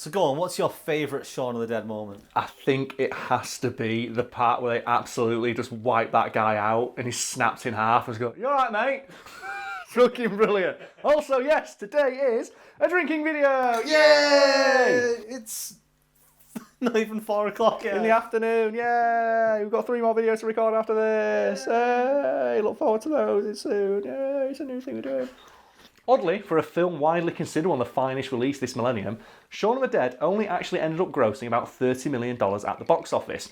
So go on, what's your favourite Shaun of the Dead moment? I think it has to be the part where they absolutely just wipe that guy out and he's snapped in half and go, "You alright, mate?" Fucking brilliant. Also, yes, today is a drinking video. Yay! It's not even 4 o'clock yet. In the afternoon, yay! We've got 3 more videos to record after this. Hey, look forward to those soon. Yay, it's a new thing we're doing. Oddly, for a film widely considered one of the finest released this millennium, Shaun of the Dead only actually ended up grossing about $30 million at the box office.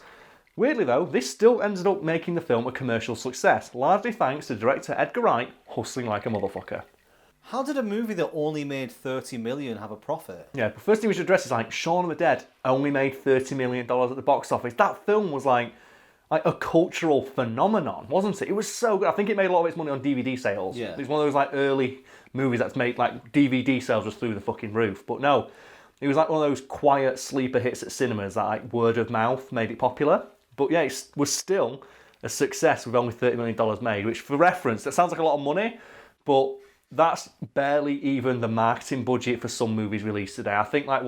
Weirdly though, this still ended up making the film a commercial success, largely thanks to director Edgar Wright hustling like a motherfucker. How did a movie that only made 30 million have a profit? Yeah, but first thing we should address is like, Shaun of the Dead only made $30 million at the box office. That film was like a cultural phenomenon, wasn't it? It was so good. I think it made a lot of its money on DVD sales. Yeah. It's one of those like early movies that's made like DVD sales just through the fucking roof. But no, it was like one of those quiet sleeper hits at cinemas that like word of mouth made it popular. But yeah, it was still a success with only $30 million made, which for reference, that sounds like a lot of money, but that's barely even the marketing budget for some movies released today. I think like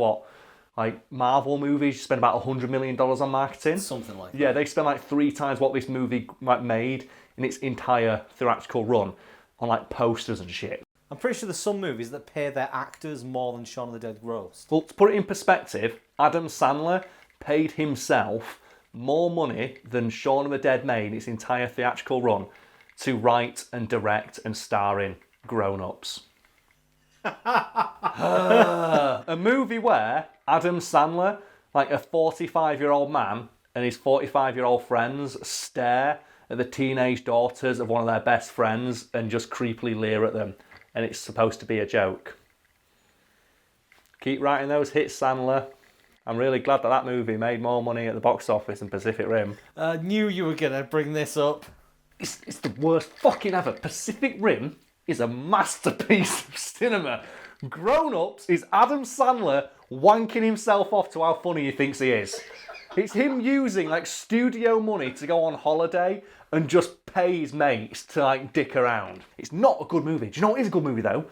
Marvel movies spend about $100 million on marketing. Something like that. Yeah, they spend like 3 times what this movie made in its entire theatrical run on like posters and shit. I'm pretty sure there's some movies that pay their actors more than Shaun of the Dead grossed. Well, to put it in perspective, Adam Sandler paid himself more money than Shaun of the Dead made in its entire theatrical run to write and direct and star in Grown Ups. A movie where Adam Sandler, like a 45-year-old man, and his 45-year-old friends stare at the teenage daughters of one of their best friends and just creepily leer at them. And it's supposed to be a joke. Keep writing those hits, Sandler. I'm really glad that movie made more money at the box office than Pacific Rim. I knew you were going to bring this up. It's the worst fucking ever. Pacific Rim is a masterpiece of cinema. Grown Ups is Adam Sandler wanking himself off to how funny he thinks he is. It's him using like studio money to go on holiday and just pay his mates to like dick around. It's not a good movie. Do you know what is a good movie though?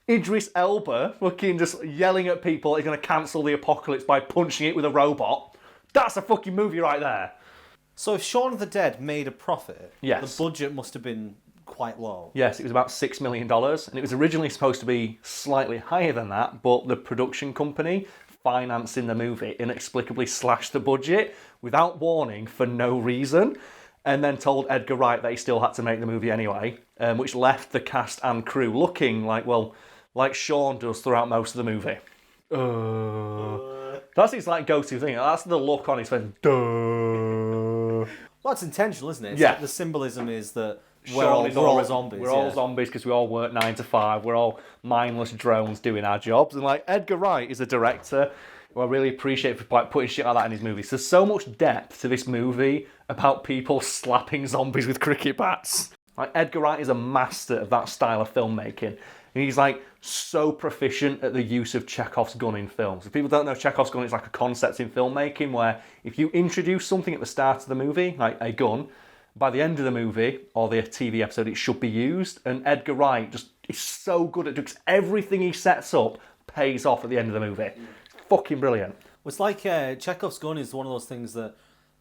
Idris Elba fucking just yelling at people he's going to cancel the apocalypse by punching it with a robot. That's a fucking movie right there. So if Shaun of the Dead made a profit, Yes. the budget must have been quite low. Yes, it was about $6 million, and it was originally supposed to be slightly higher than that, but the production company financing the movie inexplicably slashed the budget without warning for no reason, and then told Edgar Wright that he still had to make the movie anyway, which left the cast and crew looking like Sean does throughout most of the movie. That's his like go-to thing. That's the look on his face. Well, that's intentional, isn't it? It's Yeah. like the symbolism is that we're Sean all is zombies. We're all zombies because we all work 9 to 5. We're all mindless drones doing our jobs. And like Edgar Wright is a director who I really appreciate for like putting shit like that in his movies. There's so much depth to this movie about people slapping zombies with cricket bats. Like Edgar Wright is a master of that style of filmmaking. And he's like so proficient at the use of Chekhov's gun in films. If people don't know Chekhov's gun, it's like a concept in filmmaking where if you introduce something at the start of the movie, like a gun, by the end of the movie or the TV episode, it should be used. And Edgar Wright just is so good at doing everything he sets up pays off at the end of the movie. Fucking brilliant. It's like Chekhov's gun is one of those things that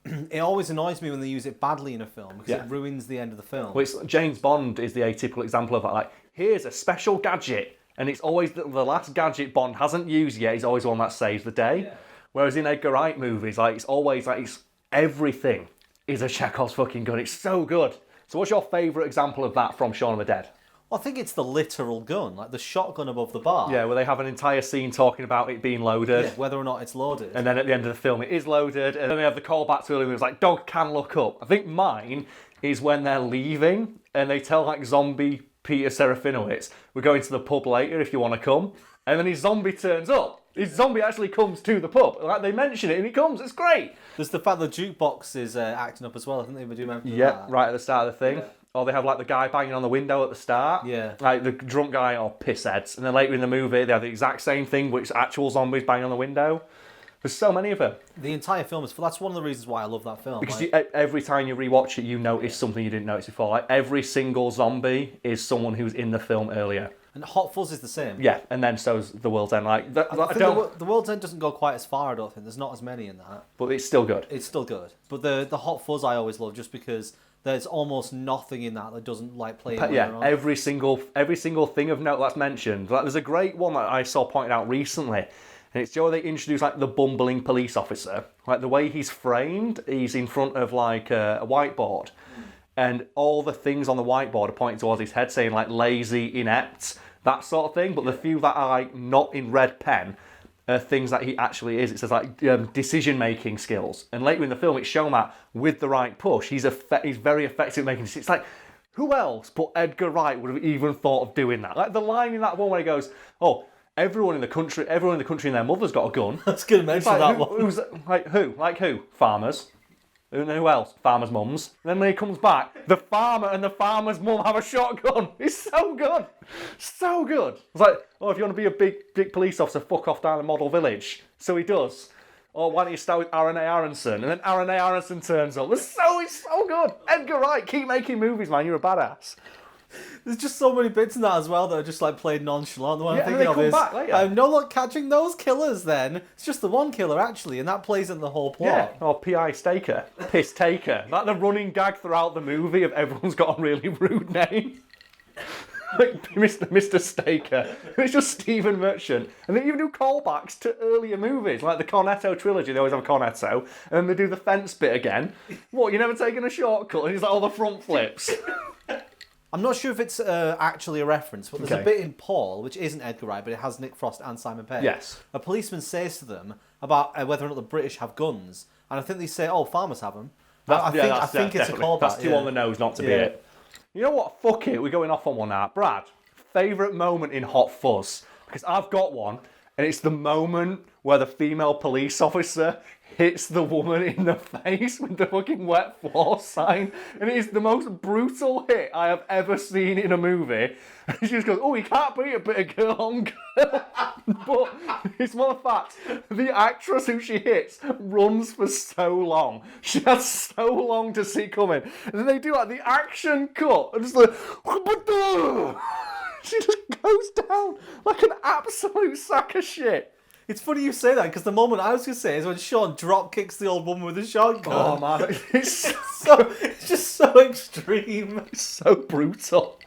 it always annoys me when they use it badly in a film because it ruins the end of the film. Well, James Bond is the atypical example of that. Like, here's a special gadget, and it's always the last gadget Bond hasn't used yet. He's always the one that saves the day. Yeah. Whereas in Edgar Wright movies, like it's always like everything is a Chekhov's fucking gun. It's so good. So, what's your favourite example of that from Shaun of the Dead? Well, I think it's the literal gun, like the shotgun above the bar. Yeah, where they have an entire scene talking about it being loaded. Yeah, whether or not it's loaded. And then at the end of the film, it is loaded. And then they have the callback to earlier, it was like, dog can look up. I think mine is when they're leaving and they tell like zombie Peter Serafinowicz, we're going to the pub later if you want to come. And then his zombie turns up. His zombie actually comes to the pub. Like they mention it and he comes. It's great. There's the fact the jukebox is acting up as well. I think they do remember that. Yeah, right at the start of the thing. Yeah. Or they have like the guy banging on the window at the start. Yeah. Like the drunk guy or pissheads. And then later in the movie, they have the exact same thing, but it's actual zombies banging on the window. There's so many of them. The entire film is... That's one of the reasons why I love that film. Because every time you rewatch it, you notice something you didn't notice before. Like every single zombie is someone who's in the film earlier. And Hot Fuzz is the same. Yeah, and then so's The World's End. Like, The World's End doesn't go quite as far, I don't think. There's not as many in that. But it's still good. It's still good. But the Hot Fuzz I always love just because there's almost nothing in that doesn't like play Yeah, every single thing of note that's mentioned. Like, there's a great one that I saw pointed out recently. And it's Joe, they introduce like the bumbling police officer. Like the way he's framed, he's in front of like a whiteboard. And all the things on the whiteboard are pointing towards his head, saying like lazy, inept, that sort of thing. But the few that are like not in red pen are things that he actually is. It says like decision-making skills. And later in the film, it's shown that with the right push, he's very effective at making decisions. It's like, who else but Edgar Wright would have even thought of doing that? Like the line in that one where he goes, oh, everyone in the country and their mother's got a gun. I was going to mention that one. Who's like who? Like who? Farmers. And who else? Farmers' mums. And then when he comes back, the farmer and the farmer's mum have a shotgun. It's so good. So good. It's like, oh, if you want to be a big police officer, fuck off down the model village. So he does. Or why don't you start with Aaron A. Aronson? And then Aaron A. Aronson turns up. It's so good. Edgar Wright, keep making movies, man. You're a badass. There's just so many bits in that as well that are just like played nonchalant. The one I'm thinking of is, I'm not catching those killers then. It's just the one killer actually, and that plays in the whole plot. Yeah, or P.I. Staker, Piss Taker. Like the running gag throughout the movie of everyone's got a really rude name. Like Mr. Staker. It's just Stephen Merchant. And they even do callbacks to earlier movies, like the Cornetto trilogy. They always have a Cornetto. And then they do the fence bit again. What, you never taken a shortcut? And it's like all the front flips. I'm not sure if it's actually a reference, but there's a bit in Paul, which isn't Edgar Wright, but it has Nick Frost and Simon Pegg. Yes. A policeman says to them about whether or not the British have guns, and I think they say, "Oh, farmers have them." I think it's a callback. That's too on the nose not to be it. You know what? Fuck it. We're going off on one now. Brad, favourite moment in Hot Fuzz? Because I've got one, and it's the moment where the female police officer hits the woman in the face with the fucking wet floor sign. And it is the most brutal hit I have ever seen in a movie. And she just goes, oh, you can't beat a bit of girl on girl. But it's more the fact, the actress who she hits runs for so long. She has so long to see coming. And then they do like the action cut. And just like, she just goes down like an absolute sack of shit. It's funny you say that, because the moment I was going to say is when Sean drop kicks the old woman with a shotgun. Oh man, it's just so extreme. It's so brutal.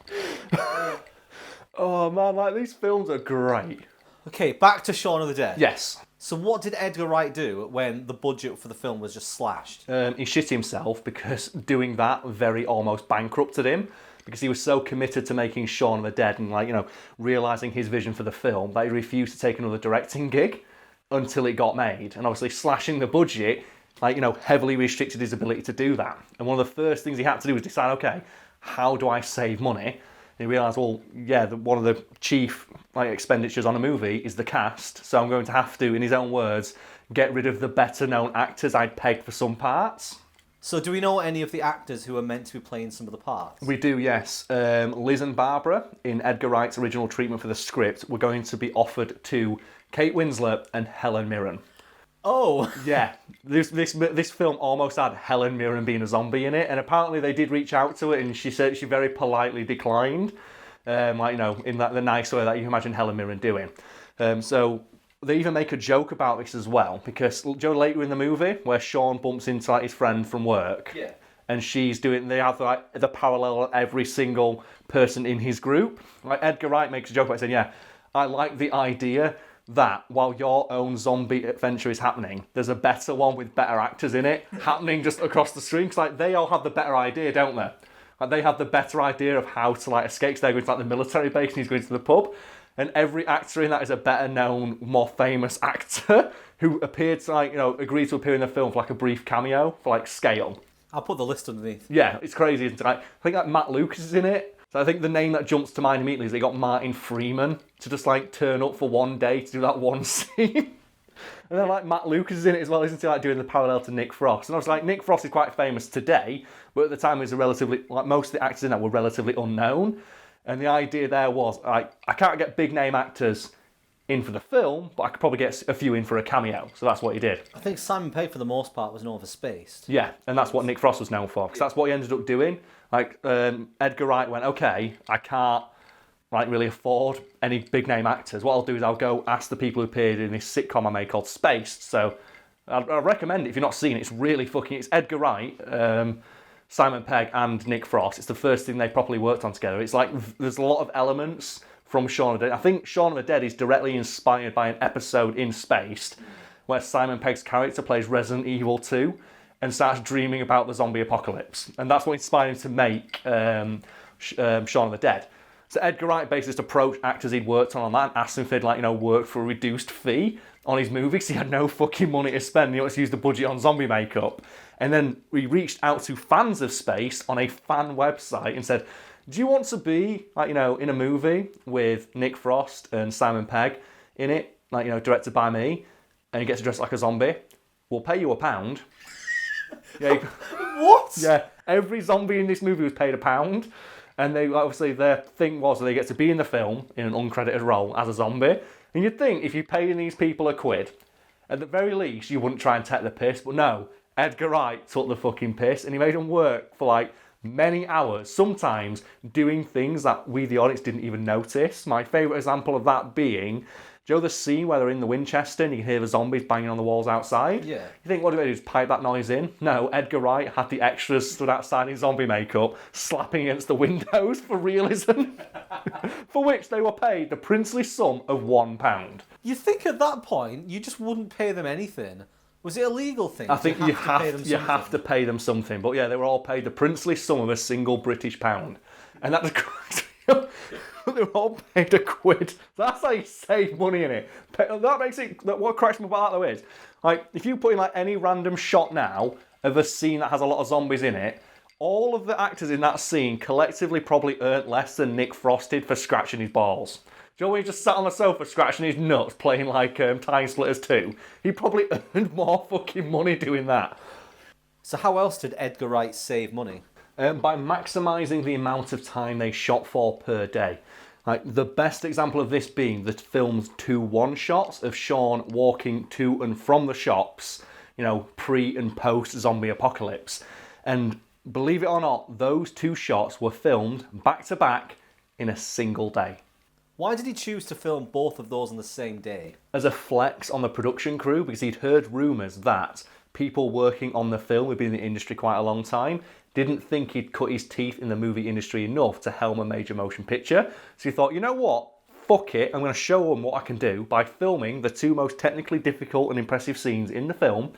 Oh man, like these films are great. Okay, back to Shaun of the Dead. Yes. So what did Edgar Wright do when the budget for the film was just slashed? He shit himself because doing that very almost bankrupted him. Because he was so committed to making Shaun of the Dead and, like, you know, realising his vision for the film that he refused to take another directing gig until it got made. And obviously slashing the budget, like, you know, heavily restricted his ability to do that. And one of the first things he had to do was decide, okay, how do I save money? And he realised, well, yeah, one of the chief expenditures on a movie is the cast. So I'm going to have to, in his own words, get rid of the better known actors I'd pegged for some parts. So do we know any of the actors who are meant to be playing some of the parts? We do, yes. Liz and Barbara, in Edgar Wright's original treatment for the script, were going to be offered to Kate Winslet and Helen Mirren. Oh! Yeah. This film almost had Helen Mirren being a zombie in it, and apparently they did reach out to it, and she said she very politely declined, like, you know, in the nice way that you imagine Helen Mirren doing. So they even make a joke about this as well, because Joe, later in the movie, where Sean bumps into like his friend from work, yeah, and they have like the parallel of every single person in his group. Like Edgar Wright makes a joke about saying, yeah, I like the idea that while your own zombie adventure is happening, there's a better one with better actors in it happening just across the screen. Because like they all have the better idea, don't they? Like they have the better idea of how to like escape. So they're going to like the military base and he's going to the pub. And every actor in that is a better known, more famous actor who appeared to, like, you know, agreed to appear in the film for like a brief cameo for like scale. I'll put the list underneath. Yeah, it's crazy. Isn't it? Like, I think like Matt Lucas is in it. So I think the name that jumps to mind immediately is they got Martin Freeman to just like turn up for one day to do that one scene. And then like Matt Lucas is in it as well, isn't he? Like doing the parallel to Nick Frost. And I was like, Nick Frost is quite famous today, but at the time he was most of the actors in that were relatively unknown. And the idea there was, I can't get big name actors in for the film, but I could probably get a few in for a cameo. So that's what he did. I think Simon Pegg, for the most part, was known for Spaced. Yeah, and that's what Nick Frost was known for, because that's what he ended up doing. Like, Edgar Wright went, okay, I can't like really afford any big name actors, what I'll do is I'll go ask the people who appeared in this sitcom I made called Spaced. So I'd recommend it if you're not seen it. It's really it's Edgar Wright, Simon Pegg and Nick Frost. It's the first thing they properly worked on together. It's like there's a lot of elements from Shaun of the Dead. I think Shaun of the Dead is directly inspired by an episode in Spaced where Simon Pegg's character plays Resident Evil 2 and starts dreaming about the zombie apocalypse. And that's what inspired him to make Shaun of the Dead. So Edgar Wright basically just approached actors he'd worked on that and asked them if they'd work for a reduced fee on his movie because he had no fucking money to spend. He wanted to use the budget on zombie makeup. And then we reached out to fans of Space on a fan website and said, do you want to be in a movie with Nick Frost and Simon Pegg in it, directed by me, and you get to dress like a zombie? We'll pay you £1. Yeah. What? Yeah. Every zombie in this movie was paid £1. And they obviously their thing was that they get to be in the film in an uncredited role as a zombie. And you'd think if you're paying these people £1, at the very least you wouldn't try and take the piss. But no, Edgar Wright took the fucking piss and he made them work for many hours, sometimes doing things that we the audience didn't even notice. My favourite example of that being, do you know the scene where they're in the Winchester and you can hear the zombies banging on the walls outside? Yeah. You think, what do they do, just pipe that noise in? No, Edgar Wright had the extras stood outside in zombie makeup, slapping against the windows for realism, for which they were paid the princely sum of £1. You think at that point, you just wouldn't pay them anything. Was it a legal thing? I think you have to pay them something. But yeah, they were all paid the princely sum of a single British pound. And that just... they were all paid £1. That's how you save money in it. That makes it... What cracks me about that though is, if you put in any random shot now of a scene that has a lot of zombies in it, all of the actors in that scene collectively probably earned less than Nick Frost did for scratching his balls. Do you know when he just sat on the sofa scratching his nuts playing Time Splitters 2? He probably earned more fucking money doing that. So how else did Edgar Wright save money? By maximising the amount of time they shot for per day. The best example of this being the film's 2 one-shots of Shaun walking to and from the shops, pre and post zombie apocalypse. And believe it or not, those 2 shots were filmed back to back in a single day. Why did he choose to film both of those on the same day? As a flex on the production crew, because he'd heard rumours that people working on the film who'd been in the industry quite a long time didn't think he'd cut his teeth in the movie industry enough to helm a major motion picture. So he thought, you know what? Fuck it, I'm going to show them what I can do by filming the 2 most technically difficult and impressive scenes in the film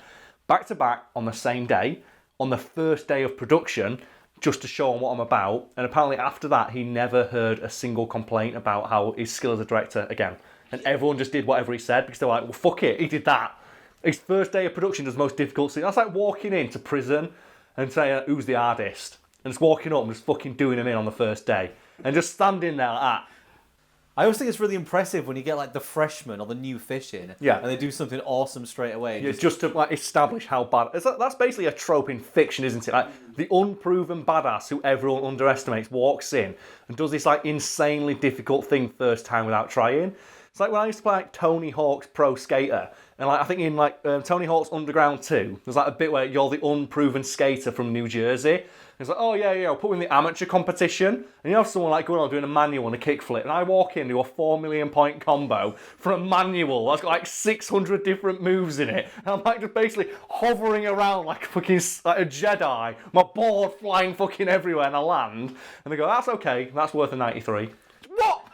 back to back on the same day, on the first day of production, just to show him what I'm about. And apparently after that, he never heard a single complaint about how his skill as a director again. And everyone just did whatever he said because they're like, well, fuck it, he did that. His first day of production does the most difficult scene. That's like walking into prison and saying, who's the hardest? And just walking up and just fucking doing him in on the first day. And just standing there like that. I always think it's really impressive when you get the freshman or the new fish in, yeah, and they do something awesome straight away. Yeah, just to establish how bad. That's basically a trope in fiction, isn't it? The unproven badass who everyone underestimates walks in and does this insanely difficult thing first time without trying. It's like when I used to play Tony Hawk's Pro Skater, and I think in Tony Hawk's Underground 2, there's a bit where you're the unproven skater from New Jersey. It's like, oh yeah, put in the amateur competition, and you have someone going on doing a manual and a kickflip, and I walk in, do a 4 million point combo for a manual that's got 600 different moves in it, and I'm just basically hovering around like a Jedi, my board flying fucking everywhere, and I land, and they go, that's okay, that's worth a 93. What?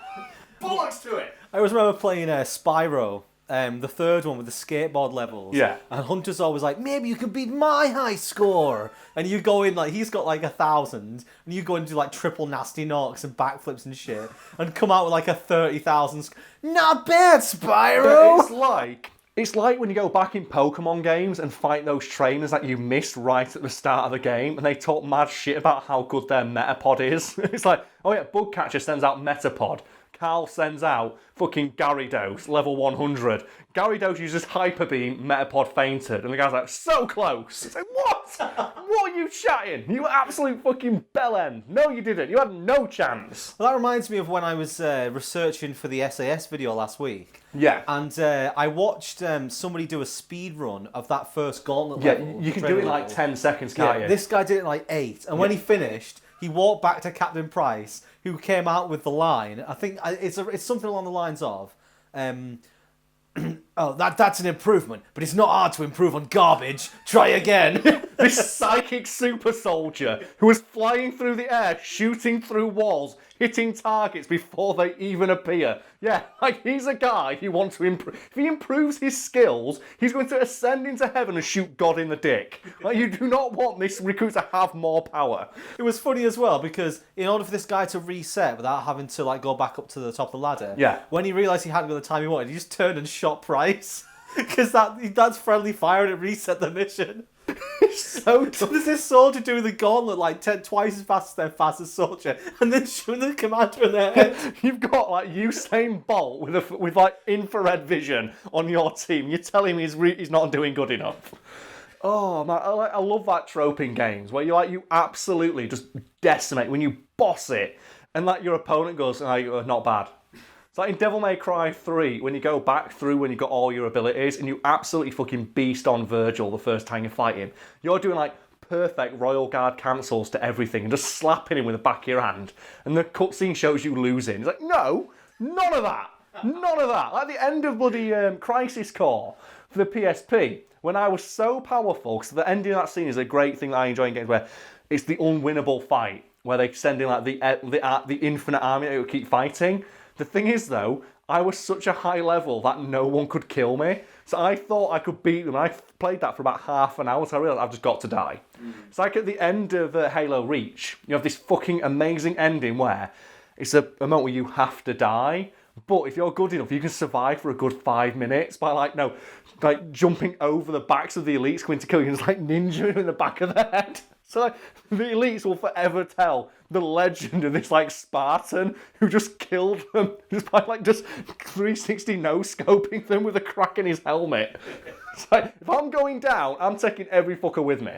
Bollocks to it! I always remember playing Spyro. The third one with the skateboard levels. Yeah. And Hunter's always like, maybe you can beat my high score. And you go in, he's got 1,000. And you go and do triple nasty knocks and backflips and shit. And come out with a 30,000. Not bad, Spyro! It's like when you go back in Pokemon games and fight those trainers that you missed right at the start of the game. And they talk mad shit about how good their Metapod is. It's like, oh yeah, Bugcatcher sends out Metapod. Karl sends out fucking Gyarados, level 100. Gyarados uses Hyper Beam, Metapod fainted. And the guy's like, so close. It's like, what? What are you chatting? You absolute fucking bellend. No, you didn't. You had no chance. Well, that reminds me of when I was researching for the SAS video last week. Yeah. And I watched somebody do a speed run of that first gauntlet level. Yeah, you can do it in 10 seconds, can't you? This guy did it in 8. And when he finished, he walked back to Captain Price, who came out with the line. I think it's something along the lines of, "Oh, that's an improvement, but it's not hard to improve on garbage. Try again." This psychic super soldier who was flying through the air, shooting through walls, hitting targets before they even appear. Yeah, like he's a guy who wants to improve. If he improves his skills, he's going to ascend into heaven and shoot God in the dick. Like, you do not want this recruit to have more power. It was funny as well because in order for this guy to reset without having to like go back up to the top of the ladder, Yeah. when he realised he hadn't got the time he wanted, he just turned and shot Price. Because that's friendly fire and it reset the mission. So So there's this soldier doing the gauntlet like twice as fast as their fastest soldier, and then shooting the commander in the head. You've got like Usain Bolt with like infrared vision on your team. You're telling me he's not doing good enough. Oh man, I love that trope in games where you absolutely just decimate when you boss it, and like your opponent goes, "Oh, not bad." It's like in Devil May Cry 3, when you go back through when you got all your abilities and you absolutely fucking beast on Virgil the first time you fight him. You're doing like perfect Royal Guard cancels to everything and just slapping him with the back of your hand. And the cutscene shows you losing. It's like, no, none of that. None of that. Like the end of bloody Crisis Core for the PSP, when I was so powerful, because the ending of that scene is a great thing that I enjoy in games where it's the unwinnable fight, where they send in like the infinite army that will keep fighting. The thing is, though, I was such a high level that no one could kill me. So I thought I could beat them. I played that for about half an hour, so I realised I've just got to die. It's like at the end of Halo Reach, you have this fucking amazing ending where it's a moment where you have to die, but if you're good enough, you can survive for a good 5 minutes by like jumping over the backs of the elites coming to kill you and just like ninja in the back of the head. So like, the elites will forever tell the legend of this like Spartan who just killed them just by like just 360 no-scoping them with a crack in his helmet. It's like, if I'm going down, I'm taking every fucker with me.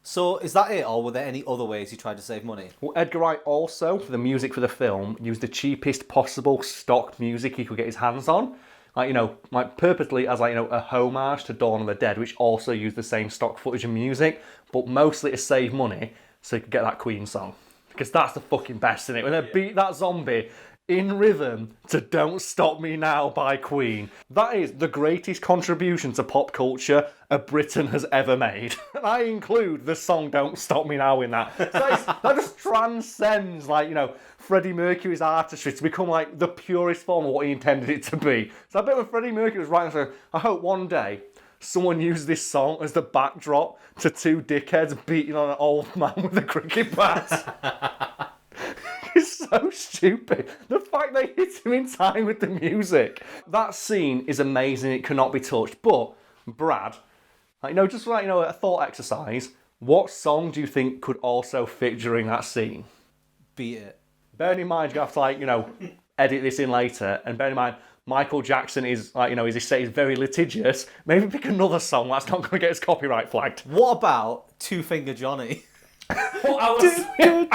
So is that it, or were there any other ways you tried to save money? Well, Edgar Wright also, for the music for the film, used the cheapest possible stock music he could get his hands on. Like purposely as a homage to Dawn of the Dead, which also used the same stock footage and music, but mostly to save money so he could get that Queen song. Because that's the fucking best, isn't it? When they beat that zombie in rhythm to Don't Stop Me Now by Queen. That is the greatest contribution to pop culture a Britain has ever made. And I include the song Don't Stop Me Now in that. So that just transcends, Freddie Mercury's artistry to become, the purest form of what he intended it to be. So I bet when Freddie Mercury was writing, so I hope one day someone used this song as the backdrop to two dickheads beating on an old man with a cricket bat. It's so stupid. The fact they hit him in time with the music. That scene is amazing. It cannot be touched. But, Brad, a thought exercise, what song do you think could also fit during that scene? Beat It. Bearing in mind, you have to, edit this in later. And bearing in mind, Michael Jackson is, as he says, very litigious. Maybe pick another song that's not going to get his copyright flagged. What about Two Finger Johnny? You know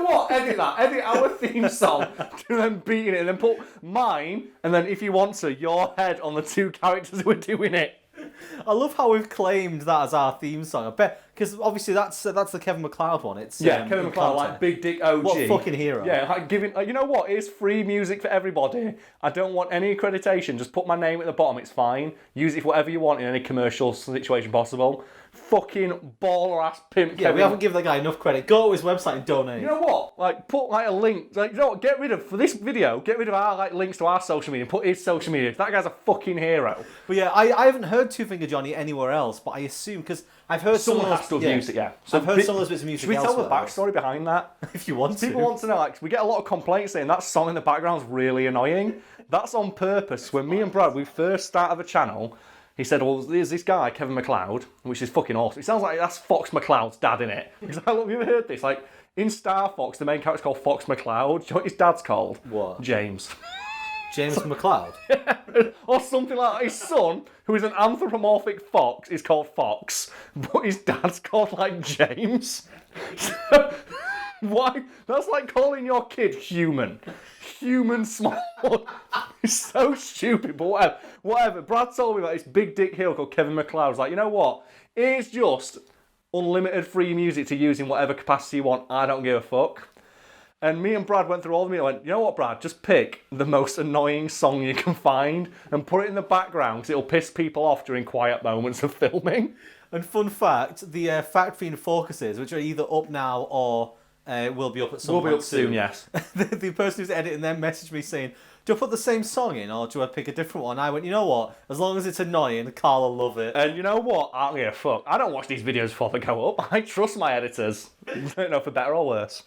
what? Edit that. Edit our theme song to them beating it, and then put mine, and then if you want to, your head on the two characters who are doing it. I love how we've claimed that as our theme song. I bet because obviously that's the Kevin MacLeod one. It's Kevin MacLeod, Big Dick OG. What a fucking hero. Yeah, giving. You know what? It's free music for everybody. I don't want any accreditation. Just put my name at the bottom. It's fine. Use it for whatever you want in any commercial situation possible. Fucking baller ass pimp. Yeah, we haven't given the guy enough credit. Go to his website and donate. You know what? Put a link. You know what? Get rid of our links to our social media. Put his social media. That guy's a fucking hero. But yeah, I haven't heard Two Finger Johnny anywhere else. But I assume because I've heard someone has to have used it. Yeah. So I've heard some of those bits of music. Should we tell the backstory behind that? If you want to. People want to know. We get a lot of complaints saying that song in the background is really annoying. That's on purpose. When me and Brad we first started the channel. He said, well, there's this guy, Kevin MacLeod, which is fucking awesome. It sounds like that's Fox McCloud's dad in it. Because have you ever heard this? In Star Fox, the main character's called Fox McCloud. Do you know what his dad's called? What? James. James MacLeod? Or something like that. His son, who is an anthropomorphic fox, is called Fox. But his dad's called, James. Why? That's like calling your kid human. Human Smallwood. It's so stupid, but whatever. Brad told me about this big dick heel called Kevin MacLeod. I was like, you know what? It's just unlimited free music to use in whatever capacity you want. I don't give a fuck. And me and Brad went through all of them. I went, you know what, Brad? Just pick the most annoying song you can find and put it in the background because it'll piss people off during quiet moments of filming. And fun fact, the Fact Fiend focuses, which are either up now or will be up at some point. We'll be up soon, yes. The person who's editing them messaged me saying, do I put the same song in or do I pick a different one? I went, you know what? As long as it's annoying, Karl will love it. And you know what? I don't give a fuck. I don't watch these videos before they go up. I trust my editors. I don't know for better or worse.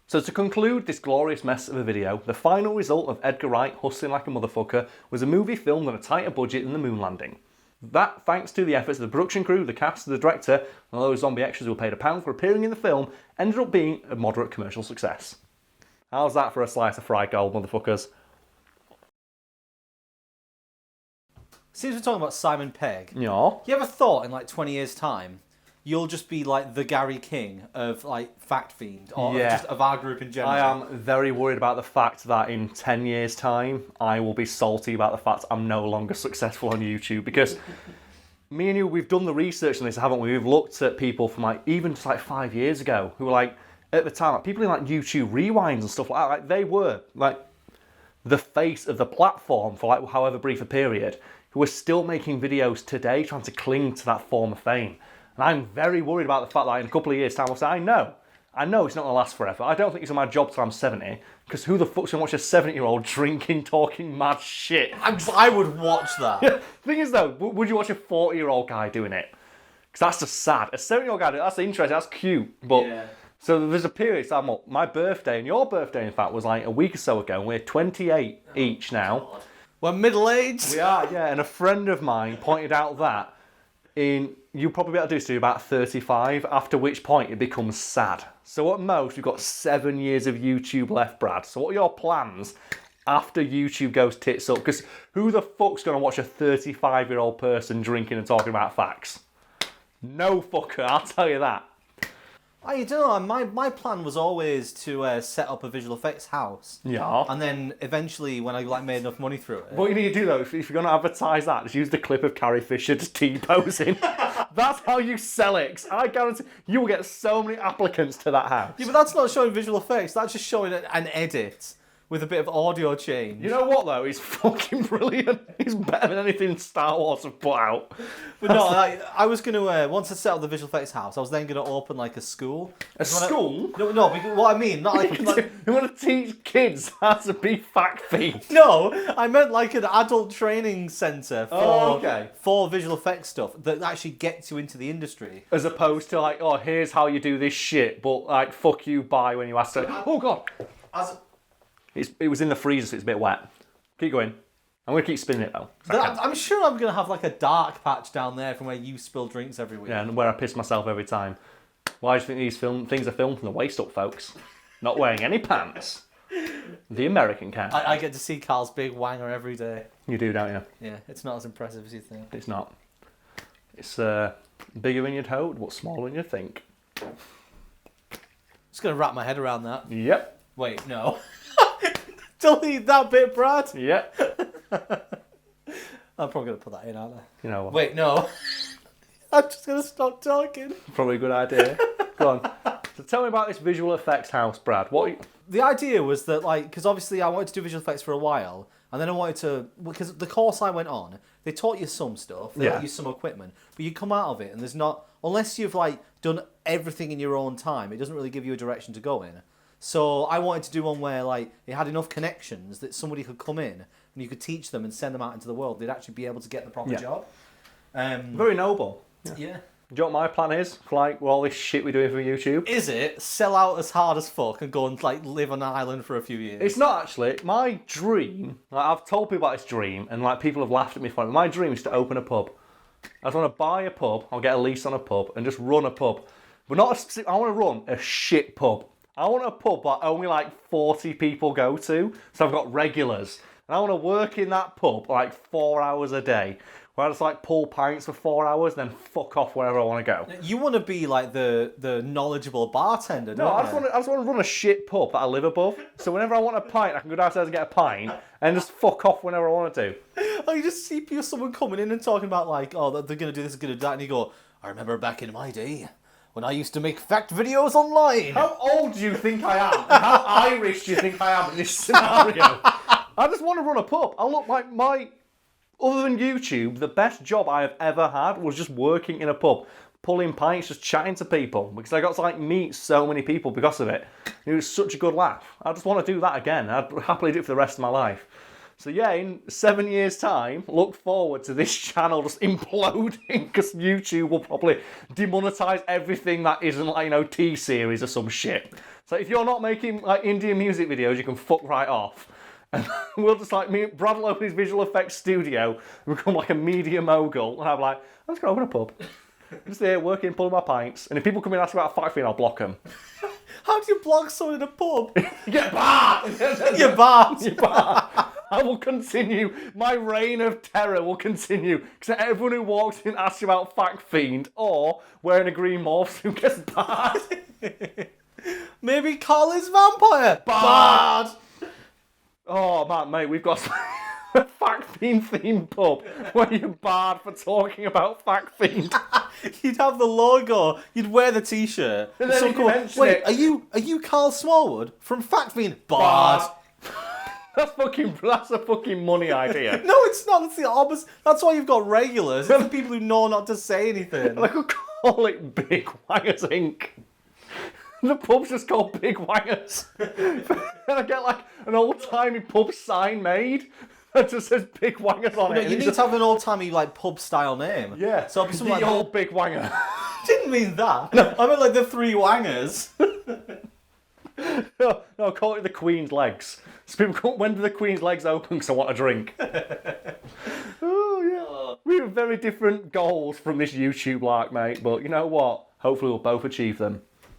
So to conclude this glorious mess of a video, the final result of Edgar Wright hustling like a motherfucker was a movie filmed on a tighter budget than the moon landing. That, thanks to the efforts of the production crew, the cast, the director, and all those zombie extras who were paid £1 for appearing in the film, ended up being a moderate commercial success. How's that for a slice of fried gold, motherfuckers? Since we're talking about Simon Pegg, Yeah. you ever thought in like 20 years' time, you'll just be like the Gary King of like Fact Fiend or just of our group in general? I am very worried about the fact that in 10 years' time, I will be salty about the fact I'm no longer successful on YouTube because me and you, we've done the research on this, haven't we? We've looked at people from like, even just like 5 years ago who were like, at the time, like people in like YouTube rewinds and stuff like that, like they were like the face of the platform for like however brief a period, who are still making videos today trying to cling to that form of fame. And I'm very worried about the fact that in a couple of years' time, I'll say, I know it's not going to last forever. I don't think it's on my job till I'm 70, because who the fuck's going to watch a 70-year-old drinking, talking mad shit? I would watch that. The thing is, though, would you watch a 40-year-old guy doing it? Because that's just sad. A 70-year-old guy doing it, that's interesting, that's cute. But Yeah. So there's a period, so my birthday, and your birthday, in fact, was like a week or so ago, and we're 28 each now. We're middle-aged. We are, yeah, and a friend of mine pointed out that you'll probably be able to do this to about 35, after which point it becomes sad. So at most, we've got 7 years of YouTube left, Brad. So what are your plans after YouTube goes tits up? Because who the fuck's going to watch a 35-year-old person drinking and talking about facts? No fucker, I'll tell you that. I don't know, my plan was always to set up a visual effects house. Yeah. And then eventually, when I like made enough money through it... What you need to do, though, if you're going to advertise that, just use the clip of Carrie Fisher just T-posing. That's how you sell it. 'Cause I guarantee you will get so many applicants to that house. Yeah, but that's not showing visual effects, that's just showing an edit with a bit of audio change. You know what, though? He's fucking brilliant. He's better than anything Star Wars have put out. But no, I was going to, once I set up the visual effects house, I was then going to open like a school. A school? No, because what I mean, not like... You want to teach kids how to be fact fiends? No, I meant like an adult training centre for visual effects stuff that actually gets you into the industry. As opposed to like, oh, here's how you do this shit, but like, fuck you, bye when you ask it. Oh, God. It was in the freezer, so it's a bit wet. Keep going. I'm going to keep spinning it, though. I'm sure I'm going to have like a dark patch down there from where you spill drinks every week. Yeah, and where I piss myself every time. Why do you think these things are filmed from the waist up, folks? Not wearing any pants. The American kind. I get to see Karl's big wanger every day. You do, don't you? Yeah, it's not as impressive as you think. It's not. It's bigger than you'd hope, but smaller than you'd think. Just going to wrap my head around that. Yep. Wait, no. Delete that bit, Brad. Yep. I'm probably going to put that in, aren't I? You know what? Wait, no. I'm just going to stop talking. Probably a good idea. Go on. So tell me about this visual effects house, Brad. The idea was that, like, because obviously I wanted to do visual effects for a while, and then I wanted to, because the course I went on, they taught you some stuff, they taught you some equipment, but you come out of it and there's not, unless you've like done everything in your own time, it doesn't really give you a direction to go in. So I wanted to do one where like it had enough connections that somebody could come in and you could teach them and send them out into the world. They'd actually be able to get the proper job. Very noble. Yeah. Do you know what my plan is for like all this shit we're doing for YouTube? Is it sell out as hard as fuck and go and like live on an island for a few years? It's not actually. My dream, like I've told people about this dream and like people have laughed at me for it. My dream is to open a pub. I just want to buy a pub, I'll get a lease on a pub and just run a pub. But not a specific, I want to run a shit pub. I want a pub that only like 40 people go to, so I've got regulars. And I want to work in that pub like 4 hours a day, where I just like pull pints for 4 hours, then fuck off wherever I want to go. You want to be like the knowledgeable bartender, don't No, you? I just want to run a shit pub that I live above. So whenever I want a pint, I can go downstairs and get a pint, and just fuck off whenever I want to. Oh, you just see someone coming in and talking about like, oh, they're going to do this, going to do that, and you go, I remember back in my day when I used to make fact videos online. How old do you think I am? And how Irish do you think I am in this scenario? I just want to run a pub. I look like other than YouTube, the best job I have ever had was just working in a pub, pulling pints, just chatting to people, because I got to like meet so many people because of it. It was such a good laugh. I just want to do that again. I'd happily do it for the rest of my life. So yeah, in 7 years' time, look forward to this channel just imploding, because YouTube will probably demonetize everything that isn't like, T-series or some shit. So if you're not making like Indian music videos, you can fuck right off. And we'll just like, Brad will open his visual effects studio and become like a media mogul. And I'm like, I'm just going to open a pub. I'm just there working, pulling my pints. And if people come in and ask about a fact Fiend, I'll block them. How do you block someone in a pub? You get barred! You're barred! You're barred! I will continue. My reign of terror will continue. Because everyone who walks in asks you about Fact Fiend or wearing a green morph suit gets barred. Maybe Karl is vampire. Barred! Oh, man, mate, we've got a Fact Fiend themed pub where you're barred for talking about Fact Fiend. You'd have the logo. You'd wear the T-shirt. And then Someone you come, mention wait, it. are you Karl Smallwood from Fact Fiend? Barred. That's a fucking money idea. No, it's not. It's the opposite. That's why you've got regulars. It's the people who know not to say anything. I could call it Big Wangers Inc. The pub's just called Big Wangers. And I get like an old-timey pub sign made that just says Big Wangers on it. You need to have an old-timey like pub-style name. Yeah, So it'll be something the like old Big Wanger. Didn't mean that. No. I meant like the three wangers. No, call it the Queen's Legs. So people call, when do the Queen's Legs open? Because I want a drink. Oh yeah. We have very different goals from this YouTube lark, mate. But you know what? Hopefully we'll both achieve them.